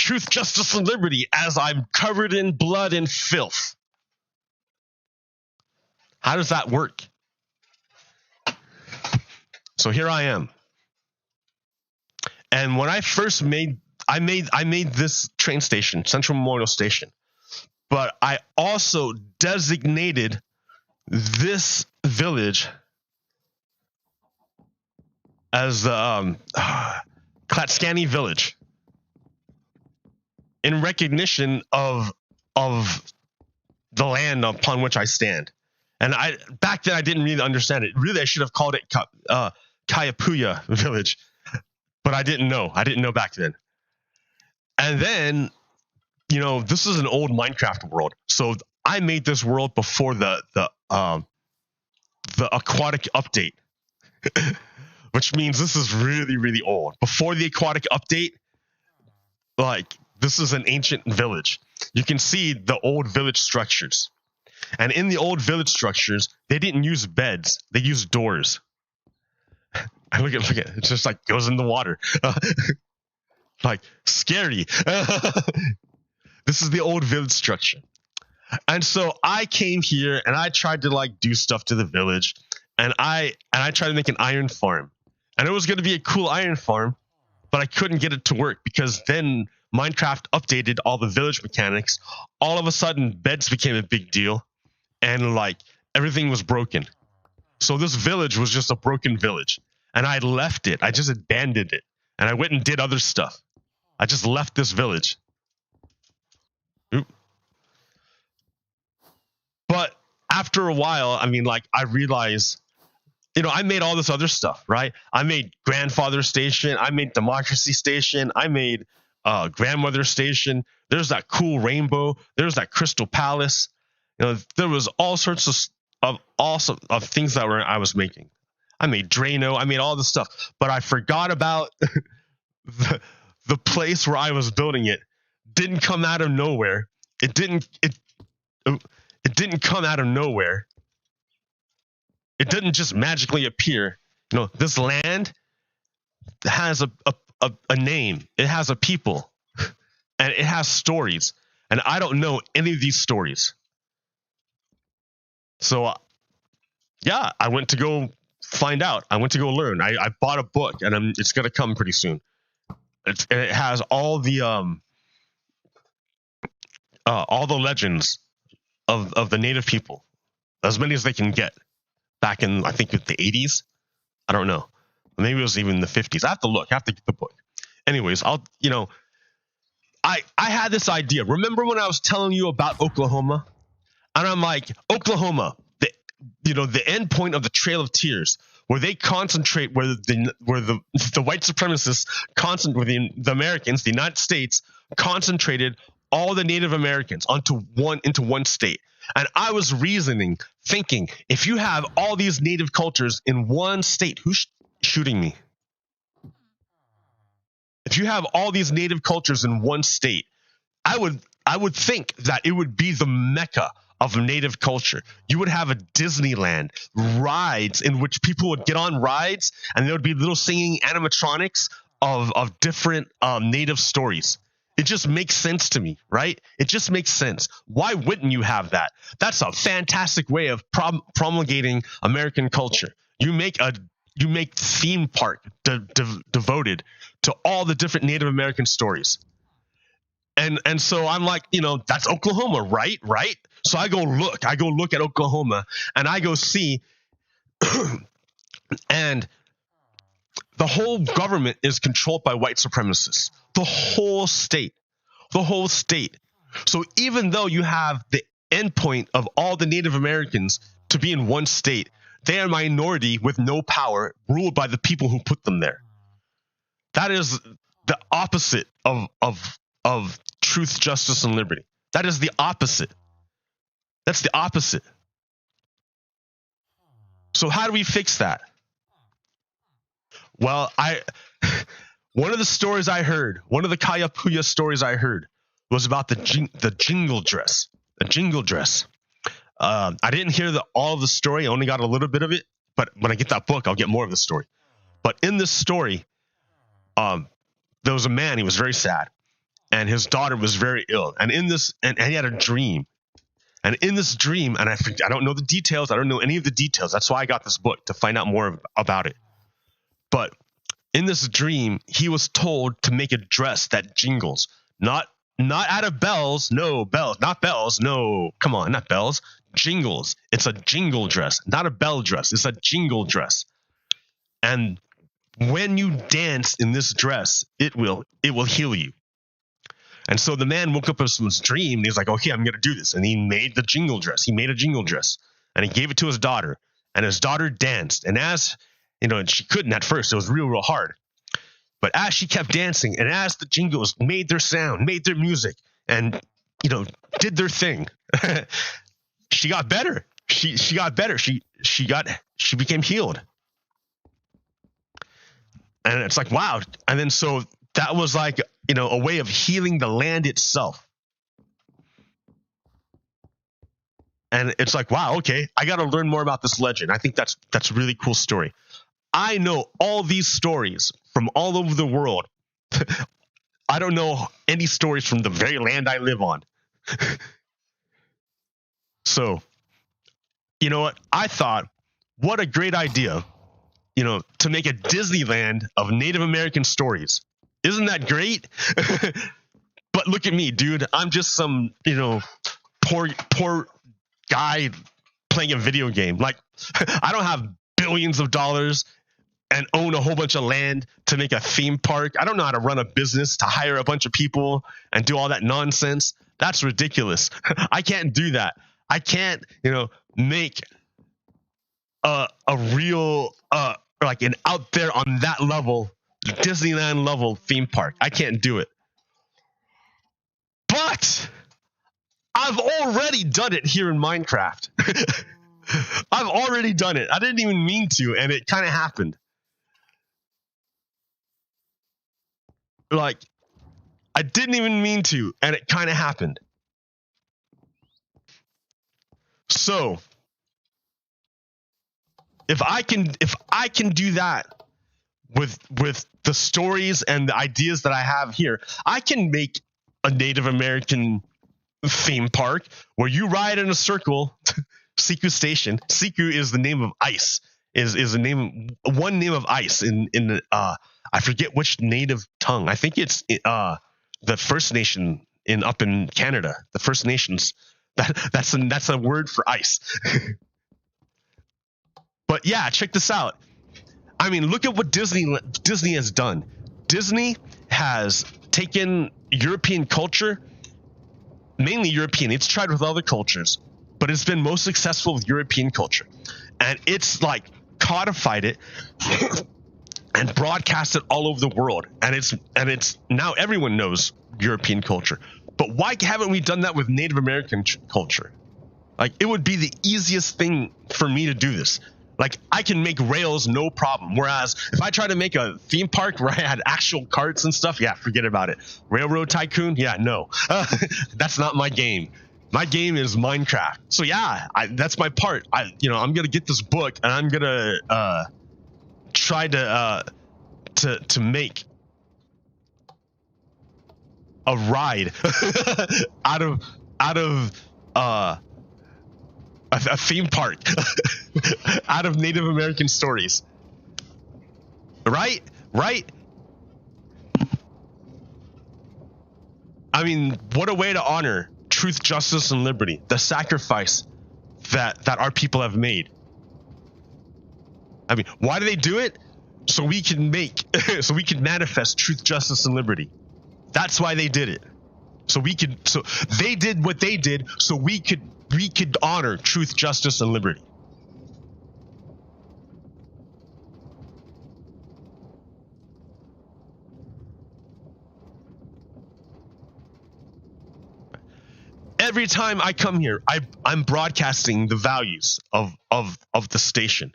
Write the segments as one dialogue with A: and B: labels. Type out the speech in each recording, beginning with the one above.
A: truth, justice, and liberty as I'm covered in blood and filth. How does that work? So here I am. And when I first made this train station, Central Memorial Station, but I also designated this village as the Klatskanny village in recognition of the land upon which I stand. And back then I didn't really understand it. Really, I should have called it Kayapuya village, but I didn't know. I didn't know back then. And then, this is an old Minecraft world. So I made this world before the aquatic update, which means this is really, really old. Before the aquatic update, this is an ancient village. You can see the old village structures. And in the old village structures, they didn't use beds. They used doors. And look at it. It just goes in the water. Scary. This is the old village structure. And so I came here and I tried to do stuff to the village. And I tried to make an iron farm. And it was going to be a cool iron farm, but I couldn't get it to work because then Minecraft updated all the village mechanics. All of a sudden, beds became a big deal. And everything was broken. So this village was just a broken village. And I left it. I just abandoned it. And I went and did other stuff. I just left this village. Oop. But after a while, I realized, I made all this other stuff, right? I made Grandfather Station. I made Democracy Station. I made Grandmother Station. There's that cool rainbow. There's that Crystal Palace. There was all sorts of things that I was making. I made Drano. I made all this stuff, but I forgot about the place where I was building it. Didn't come out of nowhere. It didn't come out of nowhere. It didn't just magically appear. This land has a name. It has a people, and it has stories. And I don't know any of these stories. So, I went to go find out. I went to go learn. I bought a book, and it's going to come pretty soon. It has all the legends of the native people, as many as they can get. Back in, I think, the 80s. I don't know. Maybe it was even the 50s. I have to look. I have to get the book. Anyways, I had this idea. Remember when I was telling you about Oklahoma? And I'm like, Oklahoma, the end point of the Trail of Tears, where they concentrate, where the white supremacists concentrate, the Americans, the United States, concentrated all the Native Americans into one state. And I was thinking, if you have all these native cultures in one state, who's shooting me? If you have all these native cultures in one state, I would think that it would be the Mecca of native culture. You would have a Disneyland, rides in which people would get on rides, and there would be little singing animatronics of different native stories. It just makes sense to me, right? It just makes sense. Why wouldn't you have that? That's a fantastic way of promulgating American culture. You make theme park devoted to all the different Native American stories. And so I'm like, that's Oklahoma, right? So I go look at Oklahoma, and I go see, and the whole government is controlled by white supremacists. The whole state. So even though you have the endpoint of all the Native Americans to be in one state, they are a minority with no power, ruled by the people who put them there. That is the opposite of truth, justice, and liberty. That is the opposite. That's the opposite. So how do we fix that? Well, one of the stories I heard, one of the Kayapuya stories I heard, was about the jingle dress. The jingle dress. I didn't hear all of the story. I only got a little bit of it. But when I get that book, I'll get more of the story. But in this story, there was a man. He was very sad. and his daughter was very ill. And in this, and he had a dream. And in this dream, and I don't know the details. I don't know any of the details. That's why I got this book, to find out more about it. But in this dream, he was told to make a dress that jingles. Not out of bells. No, bells. Not bells. No, come on, not bells. Jingles. It's a jingle dress, not a bell dress. It's a jingle dress. And when you dance in this dress, it will heal you. And so the man woke up from his dream, and he's like, okay, I'm going to do this. And he made the jingle dress. He made a jingle dress, and he gave it to his daughter. And his daughter danced. And as, and she couldn't at first. It was real, real hard. But as she kept dancing, and as the jingles made their sound, made their music, and, did their thing, she got better. She got better. She became healed. And it's like, wow. And then so that was like, a way of healing the land itself. And it's like, wow, okay, I got to learn more about this legend. I think that's a really cool story. I know all these stories from all over the world. I don't know any stories from the very land I live on. So, you know what? I thought, what a great idea, to make a Disneyland of Native American stories. Isn't that great? But look at me, dude. I'm just some, poor guy playing a video game. Like, I don't have billions of dollars and own a whole bunch of land to make a theme park. I don't know how to run a business, to hire a bunch of people and do all that nonsense. That's ridiculous. I can't do that. I can't, make a real, like an out there on that level, Disneyland level theme park. I can't do it. But I've already done it here in Minecraft. I've already done it. I didn't even mean to, and it kind of happened. Like, I didn't even mean to, and it kind of happened. So, if I can do that with the stories and the ideas that I have here, I can make a Native American theme park where you ride in a circle. Siku Station. Siku is the name of ice. Is one name of ice in I forget which native tongue. I think it's the First Nation up in Canada. The First Nations. That's a word for ice. But yeah, check this out. I mean, look at what Disney has done. Disney has taken European culture, mainly European. It's tried with other cultures, but it's been most successful with European culture. And it's like codified it and broadcast it all over the world. And it's now everyone knows European culture. But why haven't we done that with Native American culture? Like, it would be the easiest thing for me to do this. Like, I can make rails, no problem. Whereas if I try to make a theme park where I had actual carts and stuff, yeah, forget about it. Railroad Tycoon, yeah, no. That's not my game. My game is Minecraft. So yeah, that's my part. I'm gonna get this book and I'm gonna try to make a ride out of a theme park out of Native American stories. Right? I mean, what a way to honor truth, justice, and liberty, the sacrifice that our people have made. I mean, why do they do it? So we can manifest truth, justice, and liberty. That's why they did it. So they did what they did so we could honor truth, justice, and liberty. Every time I come here, I'm broadcasting the values of the station,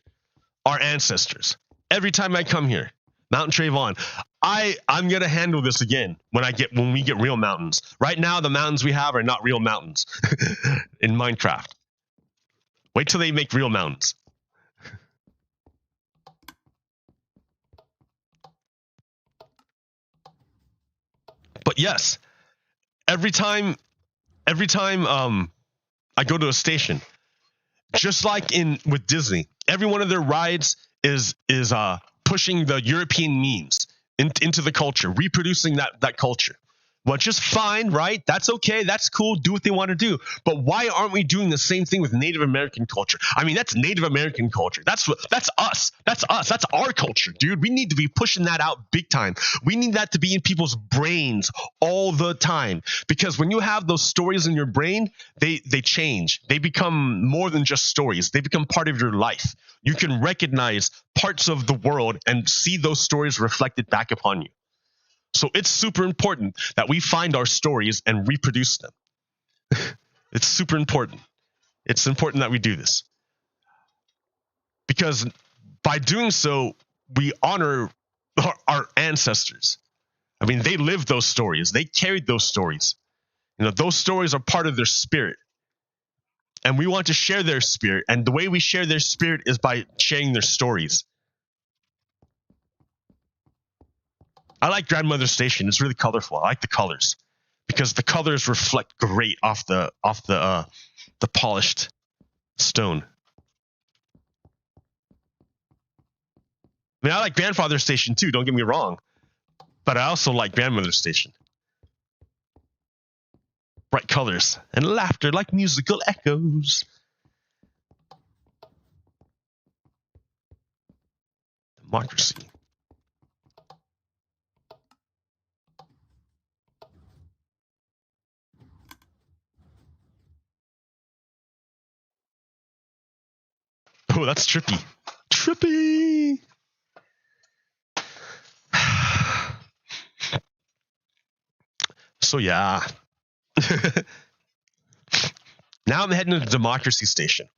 A: our ancestors. Every time I come here, Mountain Trayvon, I'm gonna handle this again when we get real mountains. Right now, the mountains we have are not real mountains in Minecraft. Wait till they make real mountains. But yes, every time I go to a station, just like with Disney, every one of their rides is pushing the European memes into the culture, reproducing that culture. Which is fine, right? That's okay. That's cool. Do what they want to do. But why aren't we doing the same thing with Native American culture? I mean, that's Native American culture. That's us. That's us. That's our culture, dude. We need to be pushing that out big time. We need that to be in people's brains all the time. Because when you have those stories in your brain, they change. They become more than just stories. They become part of your life. You can recognize parts of the world and see those stories reflected back upon you. So it's super important that we find our stories and reproduce them. It's super important. It's important that we do this. Because by doing so, we honor our ancestors. I mean, they lived those stories. They carried those stories. You know, those stories are part of their spirit. And we want to share their spirit. And the way we share their spirit is by sharing their stories. I like Grandmother Station. It's really colorful. I like the colors because the colors reflect great off the polished stone. I mean, I like Grandfather Station too. Don't get me wrong, but I also like Grandmother Station. Bright colors and laughter like musical echoes. Democracy. Oh, that's trippy. Trippy. So yeah. Now I'm heading to the Democracy Station.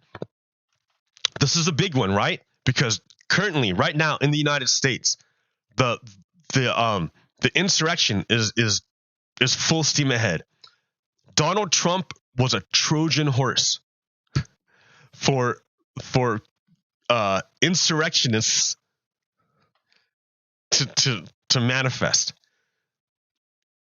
A: This is a big one, right? Because currently, right now in the United States, the insurrection is full steam ahead. Donald Trump was a Trojan horse for insurrectionists to manifest.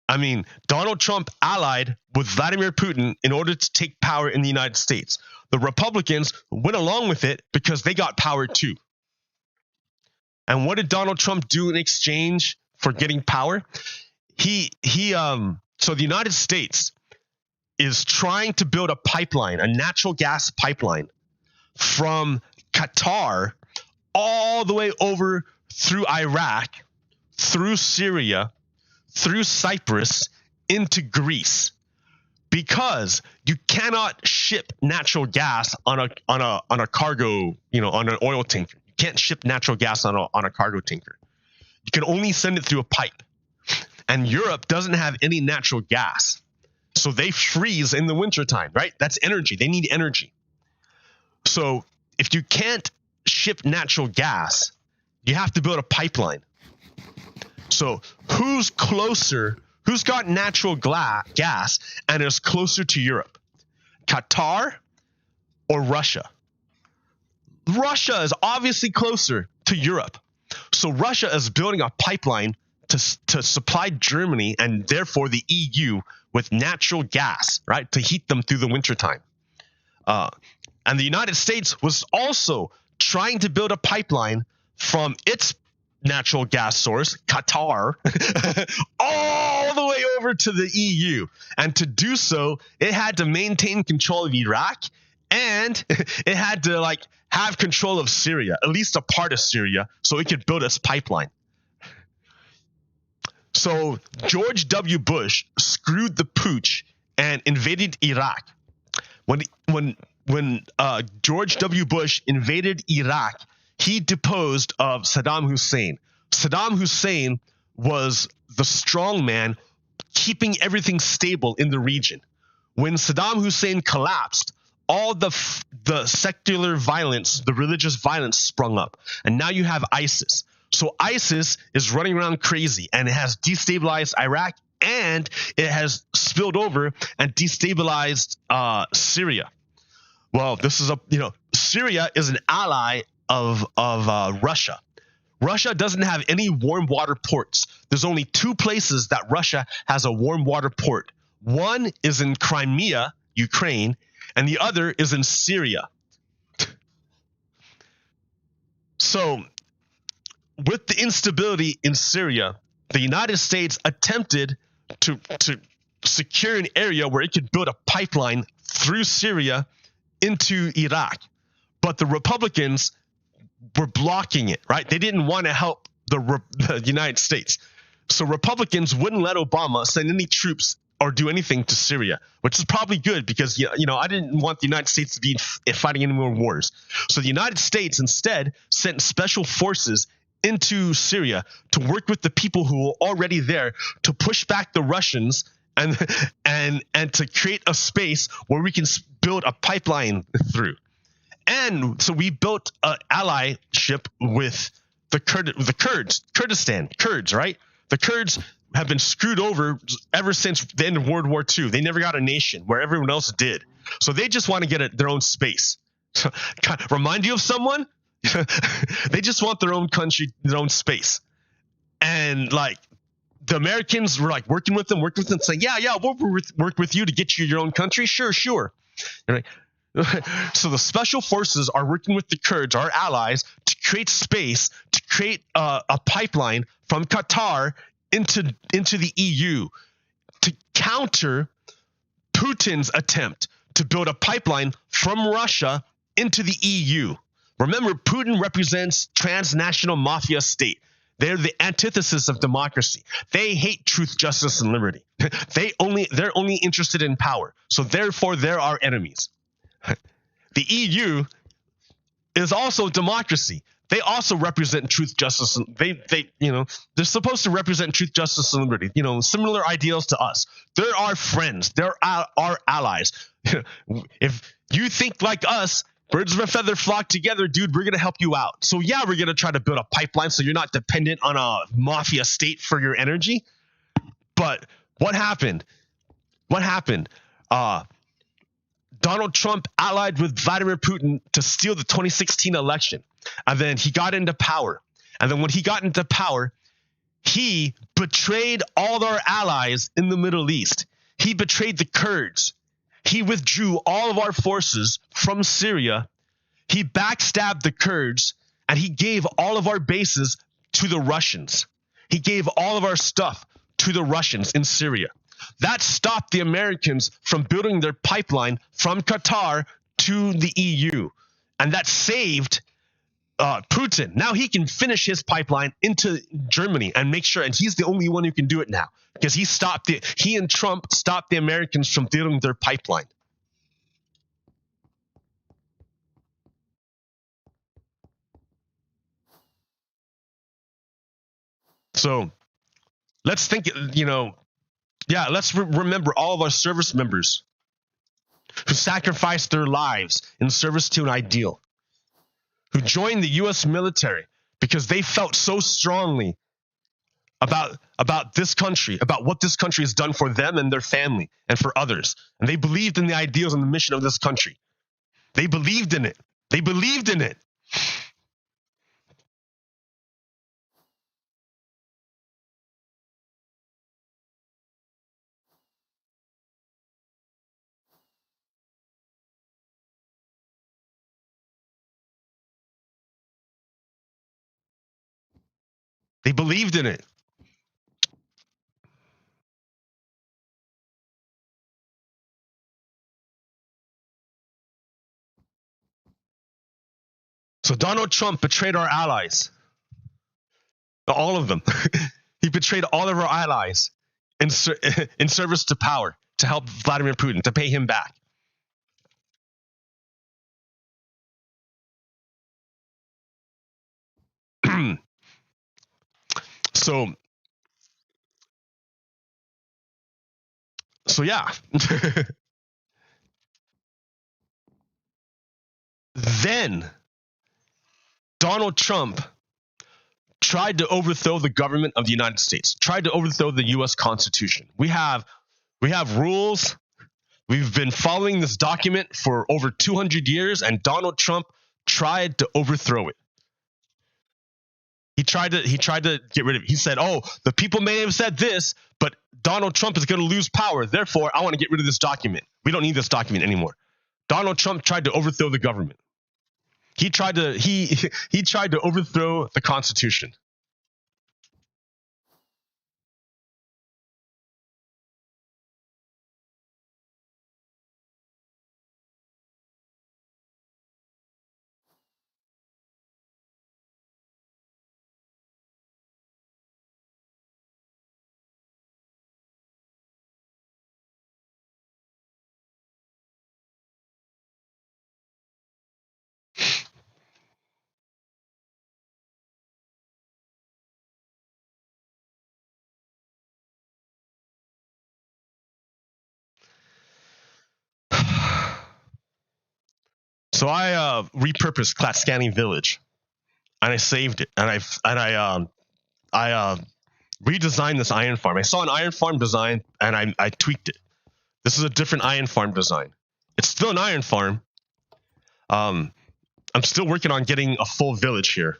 A: I mean, Donald Trump allied with Vladimir Putin in order to take power in the United States. The Republicans went along with it because they got power too. And what did Donald Trump do in exchange for getting power? So the United States is trying to build a pipeline, a natural gas pipeline from Qatar all the way over through Iraq, through Syria, through Cyprus into Greece, because you cannot ship natural gas on a cargo, on an oil tanker. You can't ship natural gas on a cargo tanker. You can only send it through a pipe. And Europe doesn't have any natural gas. So they freeze in the wintertime, right? That's energy. They need energy. So if you can't ship natural gas, you have to build a pipeline. So who's closer? Who's got natural gas and is closer to Europe? Qatar or Russia? Russia is obviously closer to Europe. So Russia is building a pipeline to supply Germany and therefore the EU with natural gas, right, to heat them through the wintertime. And the United States was also trying to build a pipeline from its natural gas source, Qatar, all the way over to the EU. And to do so, it had to maintain control of Iraq, and it had to have control of Syria, at least a part of Syria, so it could build its pipeline. So George W. Bush screwed the pooch and invaded Iraq. When George W. Bush invaded Iraq, he deposed of Saddam Hussein. Saddam Hussein was the strong man keeping everything stable in the region. When Saddam Hussein collapsed, all the secular violence, the religious violence sprung up. And now you have ISIS. So ISIS is running around crazy, and it has destabilized Iraq, and it has spilled over and destabilized Syria. Well, Syria is an ally of Russia. Russia doesn't have any warm water ports. There's only two places that Russia has a warm water port. One is in Crimea, Ukraine, and the other is in Syria. So, with the instability in Syria, the United States attempted to secure an area where it could build a pipeline through Syria into Iraq. But the Republicans were blocking it, right? They didn't want to help the United States. So Republicans wouldn't let Obama send any troops or do anything to Syria, which is probably good because, I didn't want the United States to be fighting any more wars. So the United States instead sent special forces into Syria to work with the people who were already there to push back the Russians and to create a space where we can build a pipeline through. And so we built an allyship with the Kurdistan, right? The Kurds have been screwed over ever since the end of World War II. They never got a nation where everyone else did. So they just want to get their own space. Remind you of someone? They just want their own country, their own space. And like the Americans were like working with them, saying, yeah, we'll work with you to get you your own country. Sure. They're like, so the special forces are working with the Kurds, our allies, to create space, to create a pipeline from Qatar into the EU to counter Putin's attempt to build a pipeline from Russia into the EU. Remember, Putin represents transnational mafia state. They're the antithesis of democracy. They hate truth, justice, and liberty. They're only interested in power. So therefore, they're our enemies. The EU is also democracy. They also represent truth, justice, and they're supposed to represent truth, justice, and liberty. Similar ideals to us. They're our friends. They're our allies. If you think like us, birds of a feather flock together, dude, we're going to help you out. So yeah, we're going to try to build a pipeline so you're not dependent on a mafia state for your energy. But what happened? Donald Trump allied with Vladimir Putin to steal the 2016 election. And then he got into power. And then when he got into power, he betrayed all our allies in the Middle East. He betrayed the Kurds. He withdrew all of our forces from Syria. He backstabbed the Kurds, and he gave all of our bases to the Russians. He gave all of our stuff to the Russians in Syria. That stopped the Americans from building their pipeline from Qatar to the EU. And that saved Putin. Now he can finish his pipeline into Germany and make sure, and he's the only one who can do it now because he and Trump stopped the Americans from building their pipeline. So let's think, let's remember all of our service members who sacrificed their lives in service to an ideal, who joined the U.S. military because they felt so strongly about this country, about what this country has done for them and their family and for others. And they believed in the ideals and the mission of this country. They believed in it. They believed in it. They believed in it. So Donald Trump betrayed our allies. All of them. He betrayed all of our allies in service to power, to help Vladimir Putin, to pay him back. So yeah. Then Donald Trump tried to overthrow the government of the United States, tried to overthrow the U.S. Constitution. We have rules. We've been following this document for over 200 years, and Donald Trump tried to overthrow it. He tried to get rid of it. He said, "Oh, the people may have said this, but Donald Trump is going to lose power. Therefore, I want to get rid of this document. We don't need this document anymore. Donald Trump tried to overthrow the government. He tried to overthrow the Constitution. So I repurposed Klatskanny Village, and I saved it, and I redesigned this iron farm. I saw an iron farm design, and I tweaked it. This is a different iron farm design. It's still an iron farm. I'm still working on getting a full village here.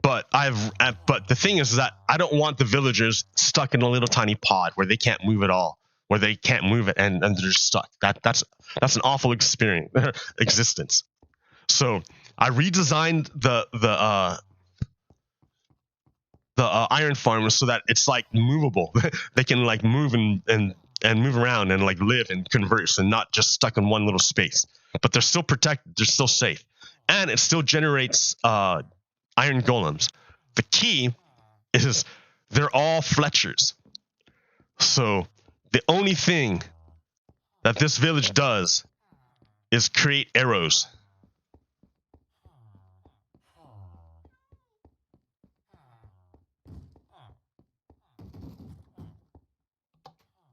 A: But but the thing is that I don't want the villagers stuck in a little tiny pod where they can't move at all, where they can't move it and they're stuck. That's an awful existence. So I redesigned the iron farm so that it's like movable. They can like move and move around and like live and converse and not just stuck in one little space. But they're still protected. They're still safe, and it still generates iron golems. The key is they're all Fletchers. So the only thing that this village does is create arrows.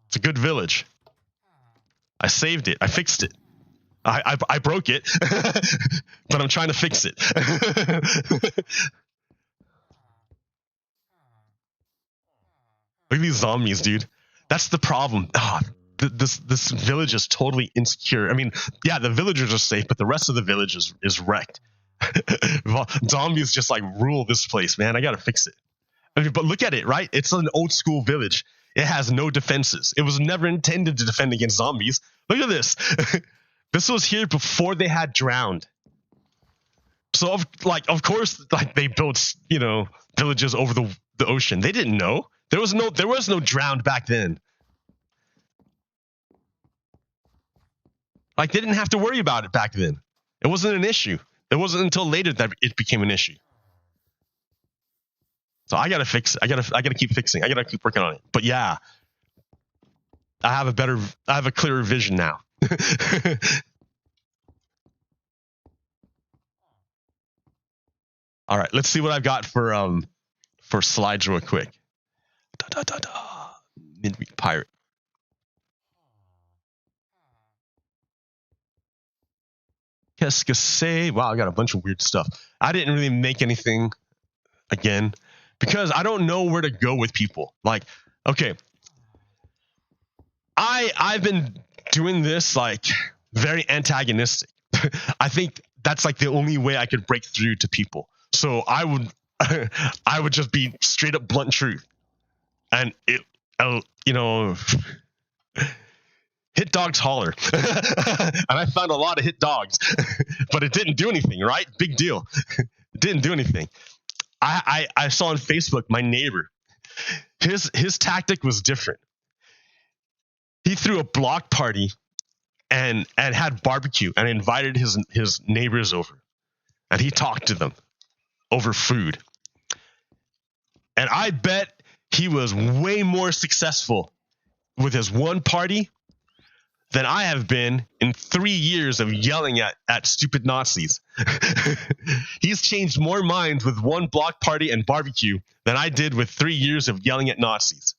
A: It's a good village. I saved it. I fixed it. I broke it, but I'm trying to fix it. Look at these zombies, dude. That's the problem. This village is totally insecure. I mean, yeah, the villagers are safe, but the rest of the village is wrecked. Zombies just like rule this place, man. I gotta fix it. I mean, but look at it, right? It's an old school village. It has no defenses. It was never intended to defend against zombies. Look at this. This was here before they had drowned. So of course, like they built, villages over the ocean. They didn't know. There was no drowned back then. Like they didn't have to worry about it back then. It wasn't an issue. It wasn't until later that it became an issue. So I gotta fix it. I gotta keep fixing. I gotta keep working on it. But yeah, I have a clearer vision now. All right, let's see what I've got for slides real quick. Midweek pirate. Qu'est-ce que c'est? Wow, I got a bunch of weird stuff. I didn't really make anything again because I don't know where to go with people. Like, okay, I've been doing this like very antagonistic. I think that's like the only way I could break through to people. So I would just be straight up blunt truth, and hit dogs holler. And I found a lot of hit dogs, but it didn't do anything, right? Big deal. It didn't do anything. I saw on Facebook my neighbor. His tactic was different. He threw a block party and had barbecue and invited his neighbors over. And he talked to them over food. And I bet he was way more successful with his one party than I have been in 3 years of yelling at stupid Nazis. He's changed more minds with one block party and barbecue than I did with 3 years of yelling at Nazis.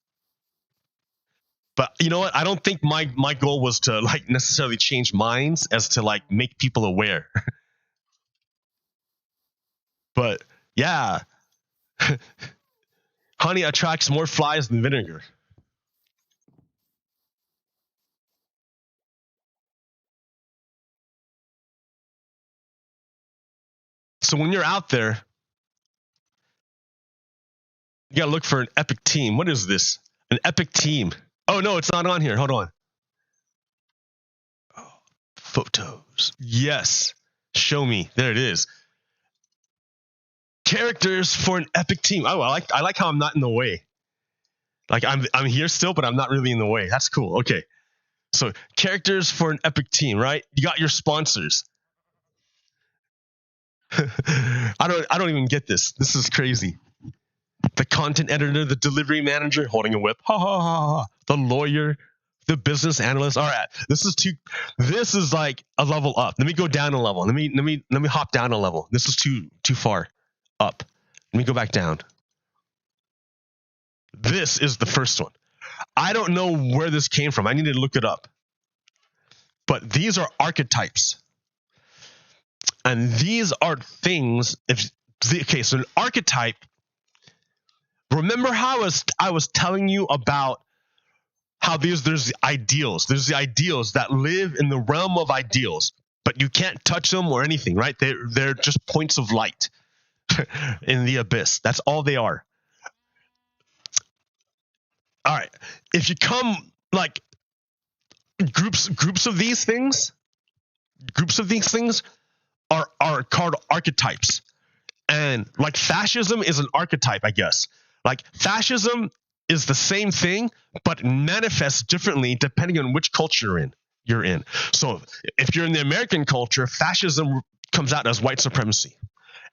A: But you know what? I don't think my goal was to like necessarily change minds as to like make people aware. But yeah, honey attracts more flies than vinegar. So when you're out there, you gotta look for an epic team. What is this? An epic team. Oh no, it's not on here. Hold on. Oh, photos. Yes. Show me. There it is. Characters for an epic team. Oh, I like how I'm not in the way. Like I'm here still, but I'm not really in the way. That's cool. Okay. So characters for an epic team, right? You got your sponsors. I don't even get this. This is crazy. The content editor, the delivery manager holding a whip. Ha ha ha ha. The lawyer, the business analyst. All right. This is like a level up. Let me go down a level. Let me hop down a level. This is too far up. Let me go back down. This is the first one. I don't know where this came from. I need to look it up. But these are archetypes. And these are things. So an archetype. Remember how I was telling you about how there's ideals. There's the ideals that live in the realm of ideals, but you can't touch them or anything, right? They're just points of light in the abyss. That's all they are. All right. If you come like groups of these things are called archetypes. And like fascism is an archetype, I guess. Like fascism is the same thing, but manifests differently depending on which culture you're in. So if you're in the American culture, fascism comes out as white supremacy.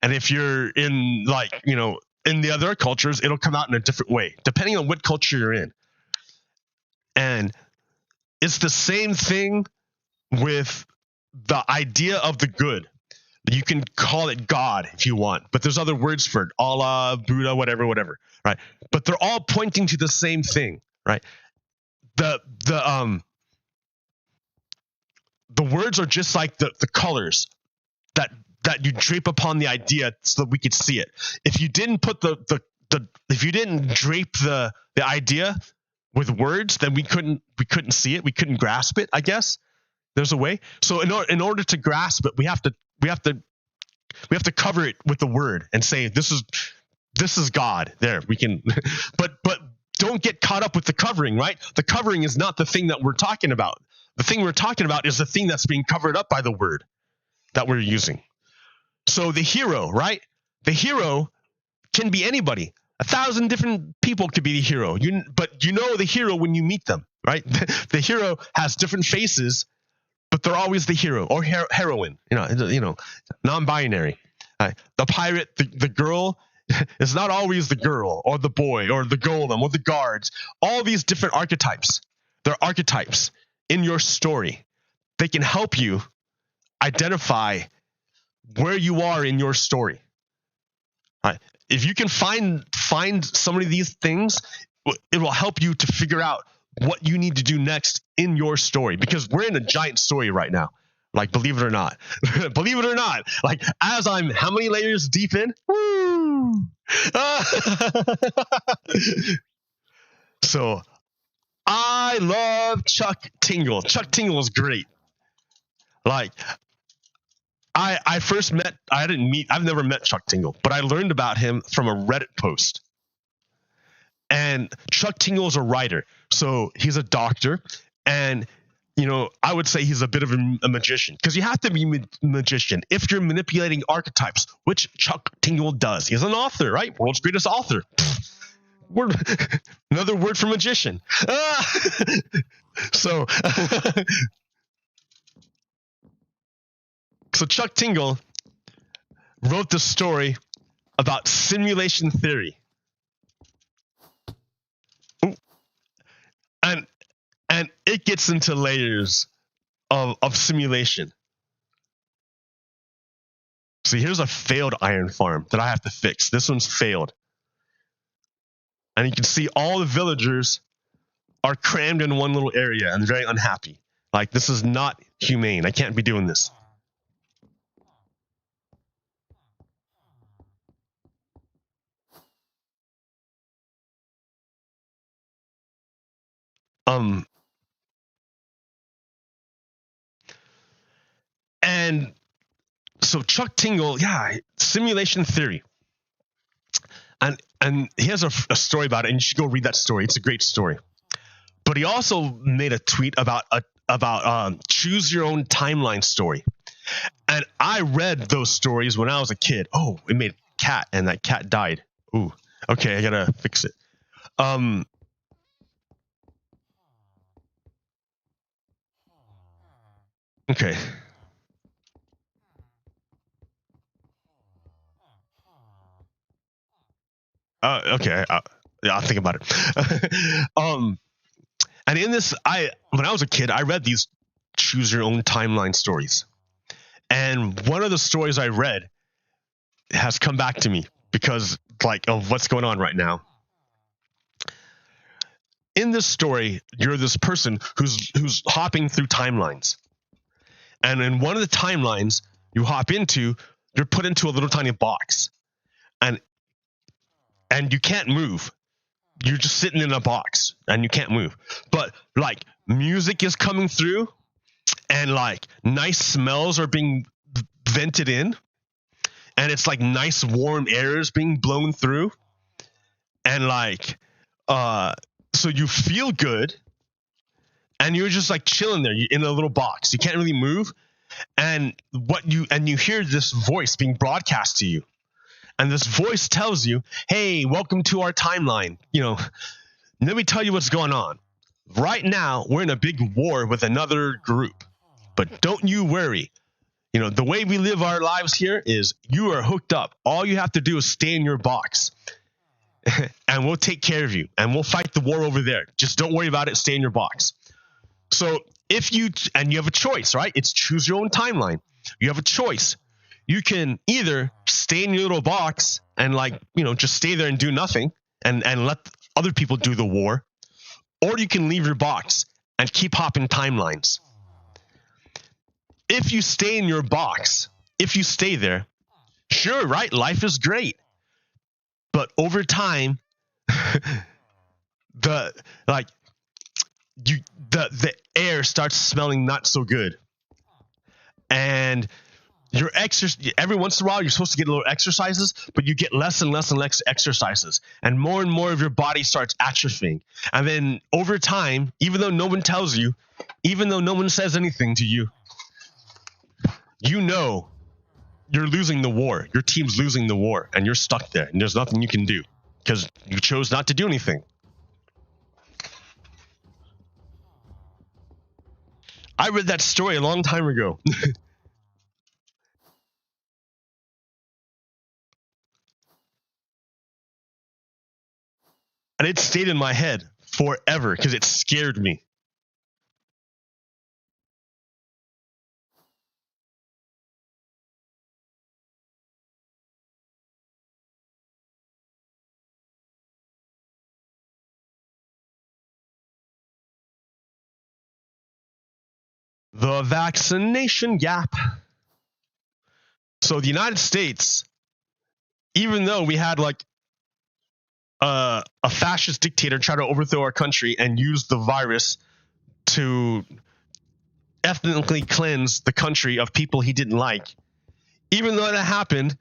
A: And if you're in in the other cultures, it'll come out in a different way, depending on what culture you're in. And it's the same thing with the idea of the good. You can call it God if you want, but there's other words for it. Allah, Buddha, whatever, right? But they're all pointing to the same thing, right? The words are just like the colors that you drape upon the idea so that we could see it. If you didn't put if you didn't drape the idea with words, then we couldn't see it. We couldn't grasp it, I guess. There's a way. So in order to grasp it, we have to cover it with the word and say this is God. There we can, but don't get caught up with the covering, right? The covering is not the thing that we're talking about. The thing we're talking about is the thing that's being covered up by the word that we're using. So the hero, right? The hero can be anybody. 1,000 different people could be the hero. But you know the hero when you meet them, right? The hero has different faces, but they're always the hero or heroine. Non-binary. The pirate, the girl is not always the girl or the boy or the golem or the guards. All these different archetypes. They're archetypes in your story. They can help you identify where you are in your story. If you can find some of these things, it will help you to figure out what you need to do next in your story, because we're in a giant story right now. Like, believe it or not, like as I'm how many layers deep in? Woo! So I love Chuck Tingle. Chuck Tingle is great. Like I've never met Chuck Tingle, but I learned about him from a Reddit post. And Chuck Tingle is a writer. So he's a doctor. And, I would say he's a bit of a magician, because you have to be a magician if you're manipulating archetypes, which Chuck Tingle does. He's an author, right? World's greatest author. Another word for magician. So Chuck Tingle wrote this story about simulation theory. And it gets into layers of simulation. See, here's a failed iron farm that I have to fix. This one's failed. And you can see all the villagers are crammed in one little area and very unhappy. Like, this is not humane. I can't be doing this. And so Chuck Tingle, simulation theory. And And he has a story about it, and you should go read that story. It's a great story. But he also made a tweet about choose your own timeline story. And I read those stories when I was a kid. Oh, it made a cat, and that cat died. Ooh, okay, I gotta fix it. Okay. Okay. Yeah, I'll think about it. And in this, when I was a kid, I read these choose your own timeline stories, and one of the stories I read has come back to me because like of what's going on right now. In this story, you're this person who's hopping through timelines, and in one of the timelines you hop into, you're put into a little tiny box, and you can't move. You're just sitting in a box and you can't move. But like music is coming through, and like nice smells are being vented in, and it's like nice warm air is being blown through, and like so you feel good, and you're just like chilling there in a little box. You can't really move, and you hear this voice being broadcast to you, and this voice tells you, "Hey, welcome to our timeline. Let me tell you what's going on. Right now, we're in a big war with another group, but don't you worry. The way we live our lives here is you are hooked up. All you have to do is stay in your box, and we'll take care of you, and we'll fight the war over there. Just don't worry about it. Stay in your box." So you have a choice, right? It's choose your own timeline. You have a choice. You can either stay in your little box and just stay there and do nothing and let other people do the war, or you can leave your box and keep hopping timelines. If you stay in your box, if you stay there, sure, right? Life is great. But over time, the air starts smelling not so good. And every once in a while you're supposed to get little exercises, but you get less and less and less exercises, and more of your body starts atrophying. And then over time, even though no one tells you, even though no one says anything to you, you're losing the war. Your team's losing the war, and you're stuck there, and there's nothing you can do because you chose not to do anything. I read that story a long time ago. And it stayed in my head forever because it scared me. The vaccination gap. So the United States, even though we had a fascist dictator try to overthrow our country and use the virus to ethnically cleanse the country of people he didn't like, even though that happened,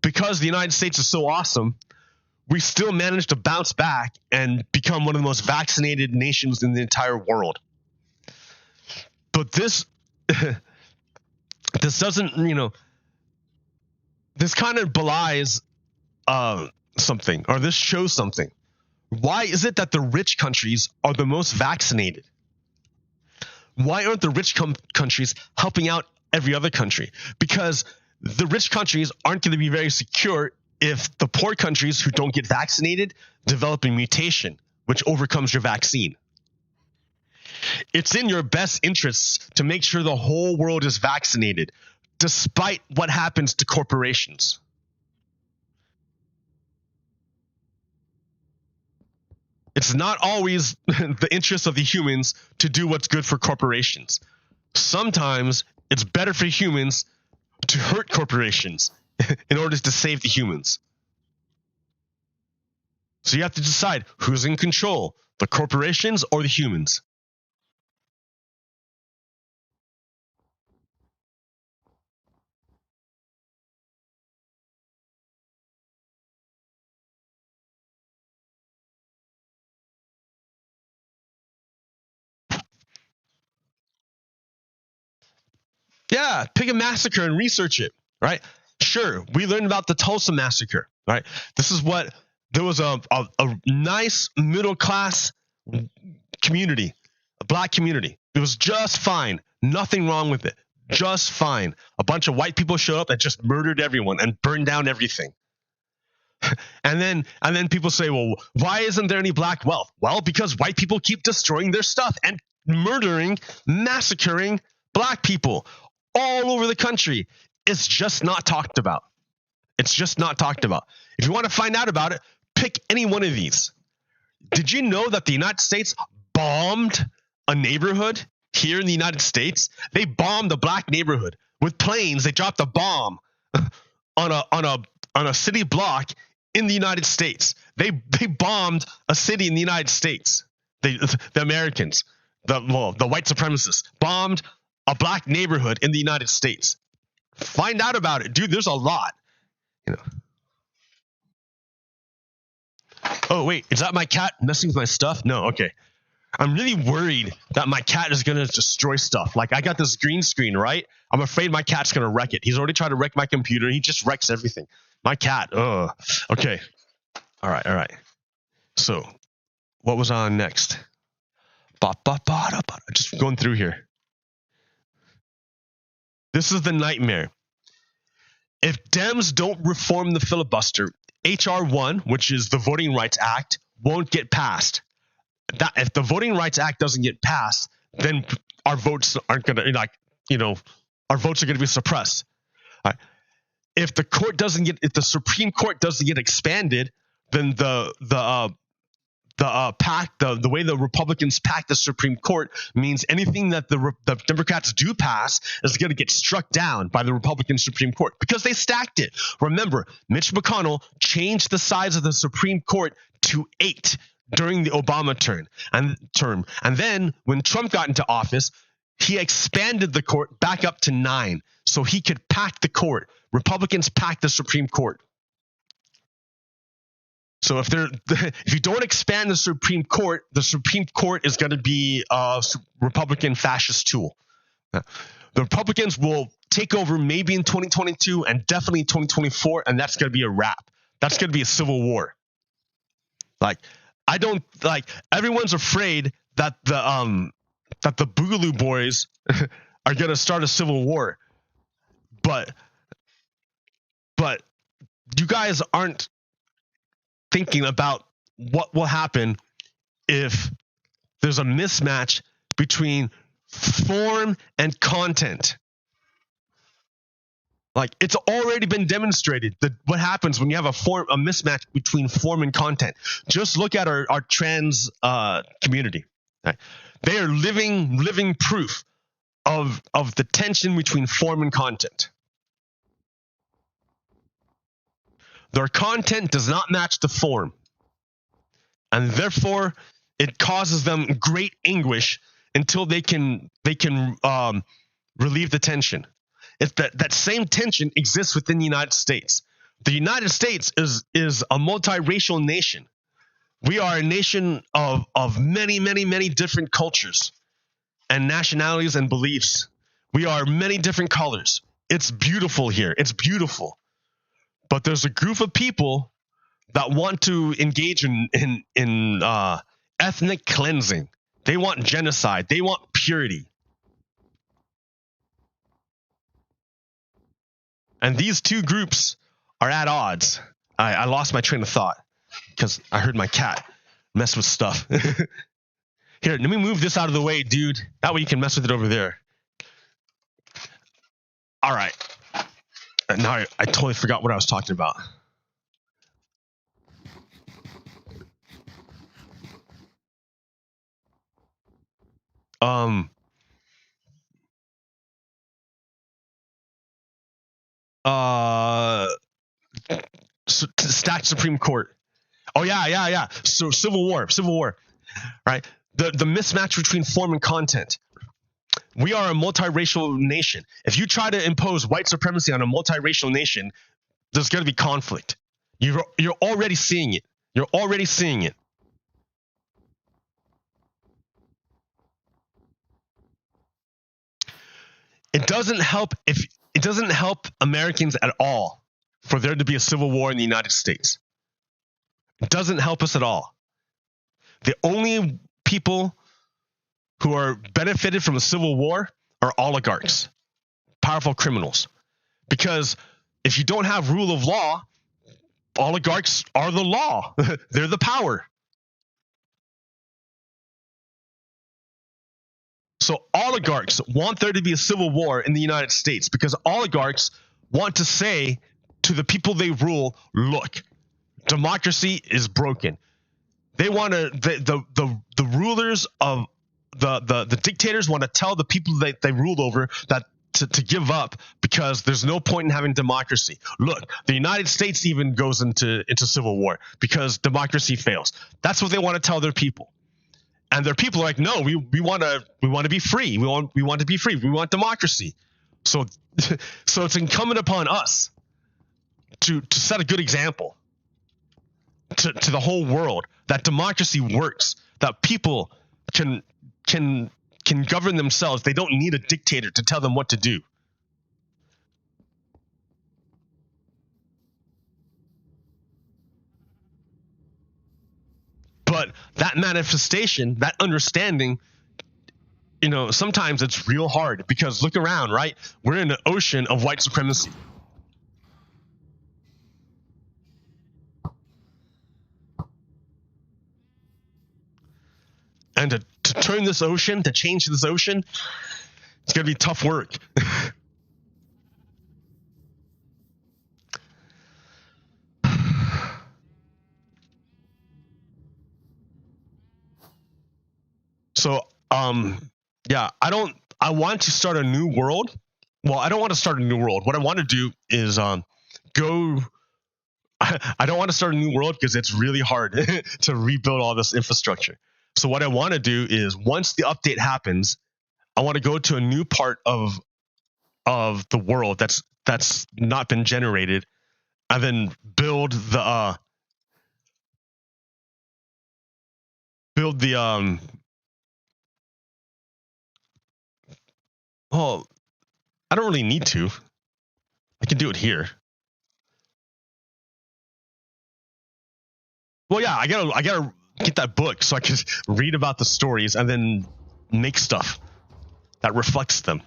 A: because the United States is so awesome, we still managed to bounce back and become one of the most vaccinated nations in the entire world. But this doesn't, this kind of belies something, or this shows something. Why is it that the rich countries are the most vaccinated? Why aren't the rich countries helping out every other country? Because the rich countries aren't going to be very secure if the poor countries who don't get vaccinated develop a mutation, which overcomes your vaccine. It's in your best interests to make sure the whole world is vaccinated, despite what happens to corporations. It's not always the interest of the humans to do what's good for corporations. Sometimes it's better for humans to hurt corporations in order to save the humans. So you have to decide who's in control, the corporations or the humans. Yeah, pick a massacre and research it, right? Sure, we learned about the Tulsa massacre, right? This is what there was a nice middle class community, a black community. It was just fine. Nothing wrong with it. Just fine. A bunch of white people showed up and just murdered everyone and burned down everything. And then people say, well, why isn't there any black wealth? Well, because white people keep destroying their stuff and murdering, massacring black people all over the country. It's just not talked about. It's just not talked about. If you want to find out about it, pick any one of these. Did you know that the United States bombed a neighborhood here in the United States? They bombed a black neighborhood with planes. They dropped a bomb on a city block in the United States. They bombed a city in the United States. The Americans, the white supremacists, bombed a black neighborhood in the United States. Find out about it, dude. There's a lot. You know. Oh wait, is that my cat messing with my stuff? No, okay. I'm really worried that my cat is gonna destroy stuff. Like, I got this green screen, right? I'm afraid my cat's gonna wreck it. He's already tried to wreck my computer. He just wrecks everything. My cat. Okay. All right. So, what was on next? Just going through here. This is the nightmare. If Dems don't reform the filibuster, H.R. 1, which is the Voting Rights Act, won't get passed. That if the Voting Rights Act doesn't get passed, then our votes aren't gonna our votes are gonna be suppressed. Right. If the Supreme Court doesn't get expanded, then the way the Republicans pack the Supreme Court means anything that the Democrats do pass is going to get struck down by the Republican Supreme Court because they stacked it. Remember, Mitch McConnell changed the size of the Supreme Court to 8 during the Obama term. And then when Trump got into office, he expanded the court back up to 9 so he could pack the court. Republicans packed the Supreme Court. So if you don't expand the Supreme Court is going to be a Republican fascist tool. The Republicans will take over maybe in 2022 and definitely in 2024, and that's going to be a wrap. That's going to be a civil war. Everyone's afraid that the Boogaloo Boys are going to start a civil war, but you guys aren't thinking about what will happen if there's a mismatch between form and content. Like, it's already been demonstrated that what happens when you have a mismatch between form and content. Just look at our trans community. Right? They are living proof of the tension between form and content. Their content does not match the form, and therefore it causes them great anguish until they can relieve the tension. It's that same tension exists within the United States. The United States is a multiracial nation. We are a nation of many different cultures and nationalities and beliefs. We are many different colors. It's beautiful here. It's beautiful. But there's a group of people that want to engage in ethnic cleansing. They want genocide. They want purity. And these two groups are at odds. I lost my train of thought because I heard my cat mess with stuff. Here, let me move this out of the way, dude. That way you can mess with it over there. All right. Now I totally forgot what I was talking about. Stacked Supreme Court. Oh yeah. So Civil War. Right? The mismatch between form and content. We are a multiracial nation. If you try to impose white supremacy on a multiracial nation, there's going to be conflict. You're already seeing it. You're already seeing it. It doesn't help Americans at all for there to be a civil war in the United States. It doesn't help us at all. The only people who are benefited from a civil war are oligarchs, powerful criminals. Because if you don't have rule of law, oligarchs are the law. They're the power. So oligarchs want there to be a civil war in the United States because oligarchs want to say to the people they rule, look, democracy is broken. They want to, the rulers of the dictators want to tell the people that they ruled over that to give up because there's no point in having democracy. Look, the United States even goes into civil war because democracy fails. That's what they want to tell their people. And their people are like, no, we want to be free. We want to be free. We want democracy. So it's incumbent upon us to set a good example to the whole world that democracy works, that people can govern themselves. They don't need a dictator to tell them what to do. But that manifestation, that understanding, sometimes it's real hard because look around, right? We're in an ocean of white supremacy. And to turn this ocean, to change this ocean, it's going to be tough work. So, I want to start a new world. Well, I don't want to start a new world. What I want to do is I don't want to start a new world because it's really hard to rebuild all this infrastructure. So what I want to do is once the update happens, I want to go to a new part of the world that's not been generated, and then build the well, I don't really need to. I can do it here. Well, yeah, I gotta get that book so I can read about the stories and then make stuff that reflects them.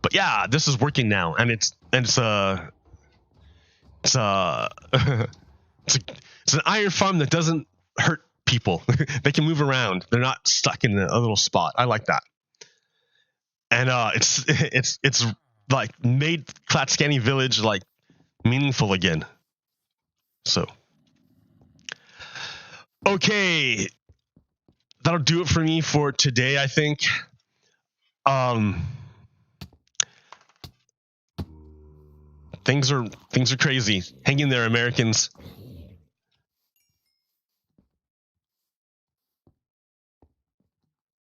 A: But yeah, this is working now, and it's an iron farm that doesn't hurt people. They can move around. They're not stuck in a little spot. I like that. And it's like made Klatskanny Village like meaningful again. So okay, that'll do it for me for today, I think. Things are crazy. Hang in there, Americans.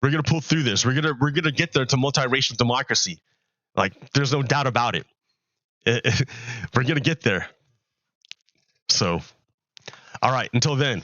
A: We're gonna pull through this. We're gonna get there to multiracial democracy. Like, there's no doubt about it. We're gonna get there. So, all right. Until then.